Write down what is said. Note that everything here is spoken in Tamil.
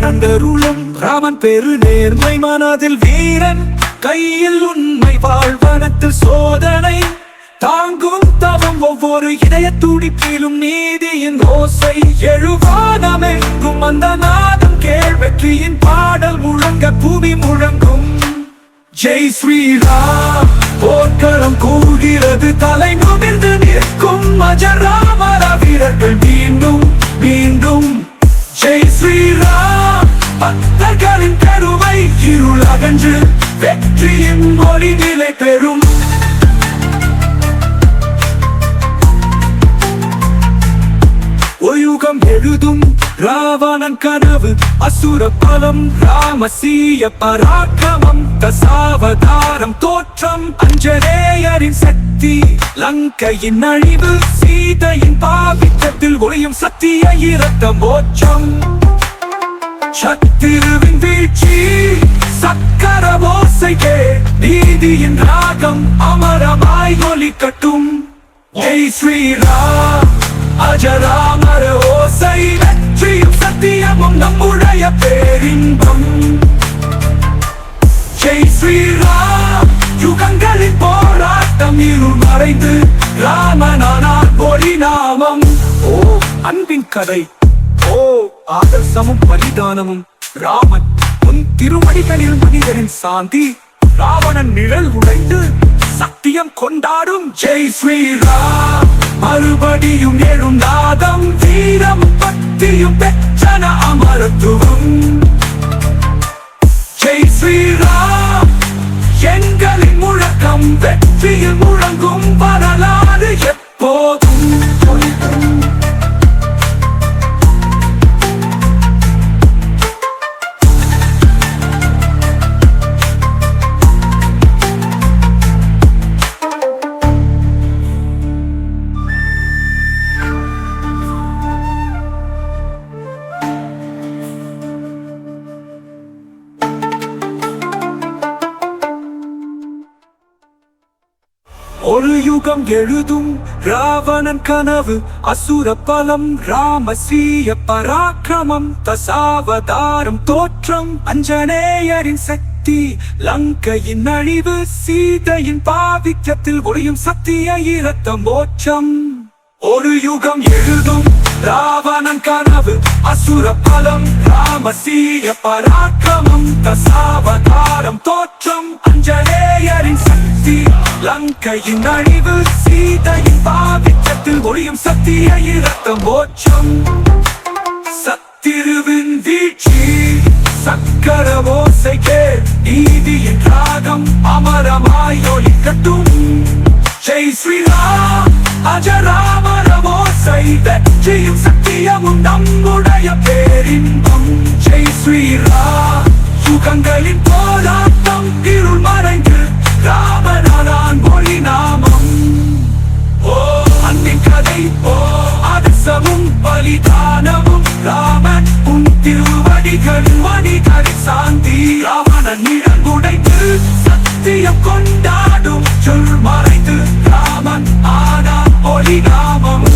கடந்தருளும் ராமன் பெரு நேர்மை மனதில் வீரன் கையில் உண்மை வாழ்வனத்தில் சோதனை தாங்கும் தவம் ஒவ்வொரு இதய துடிப்பிலும் நீதியின் ஓசை எழுவானமெங்கும் அந்த நாதம் கேள் வெற்றியின் பாடல் முழங்க பூமி முழங்கும் ஜெய் ஸ்ரீராம் போர்க்களம் கூடுகிறது தலை நிமிர்ந்து நிற்கும் அஜராமர வீரர்கள் மீண்டும் மீண்டும் ஜெய் ஸ்ரீராம் பக்தர்களின் பெருமை இருள் அகன்று வெற்றியின் ஒளி நிலை பெறும் யுகம் எழுதும் ராவணன் கனவு அசுர பலம் ராமசீய பராக்கிரமம் தசாவதாரம் தோற்றம் அஞ்சனேயரின் சக்தி லங்கையின் அழிவு சீதையின் பாவித்தத்தில் ஒளியும் சத்திய இரத்த மோட்சம் சத்திருவின் வீழ்ச்சி சக்கர ஓசைக்கே நீதியின் ராகம் அமரமாய் ஒலிக்கட்டும் ஜெய் ஸ்ரீராம் அஜராமர ஓசை வெற்றியும் சத்தியமும் நம்முடைய பேரின்பம் ஜெய் ஸ்ரீராம் யுகங்களின் போராட்டம் இருள் மறைந்து ராமனானார் ஒளி நாமம் ஓ அன்பின் கதை ஓ ஆதர்சமும் பலிதானமும் ராமன் உன் திருவடிகளில் மனிதரின் சாந்தி ராவணன் நிழல் உடைந்து சத்தியம் கொண்டாடும் ஜெய் ஸ்ரீராம் மறுபடியும் எழும் நாதம் வீரம் பக்தியும் பெற்றன அமரத்துவம் ஜெய் ஸ்ரீராம் எங்களின் முழக்கம் வெற்றியில் முழங்கும் வரலாறு எப்போதும் ஒரு யுகம் எழுதும் ராவணன் கனவு அசுர பலம் ராமசீய பராக்கிரமம் தசாவதாரம் தோற்றம் அஞ்சனேயரின் சக்தி லங்கையின் அழிவு சீதையின் பாவிக்கத்தில் ஒளியும் சத்திய இரத்த மோட்சம் ஒரு யுகம் எழுதும் ராவணன் கனவு அசுர பலம் ராமசீய பராக்கிரமம் தசாவதாரம் தோற்றம் அஞ்சனேயரின் சக்தி லங்கையின் அழிவு சீதையின் பாவிக்கத்தில் ஒளியும் சத்திய இரத்த மோட்சம் சத்திருவின் வீழ்ச்சி சக்கர ஓசைக்கே நீதியின் ராகம் அமரமாய் ஒலிக்கட்டும் ஜெய் ஸ்ரீராம் அஜராமர ஓசை வெற்றியும் சத்தியமும் நம்முடைய பேரின்பம் ஜெய் ஸ்ரீராம் யுகங்களின் போராட்டம் இருள் மறைந்து ராமனானான் ஒளி நாமம் ஓ அன்பின் கதை ஓ ஆதர்சமும் பலிதானமும் ராமன் உன் திருவடிகள் மனிதரின் சாந்தி ராவணன் நிழல் உடைந்து சத்தியம் கொண்டாடும் சொல் மறைந்து ராமன் ஆனான் ஒளி நாமம்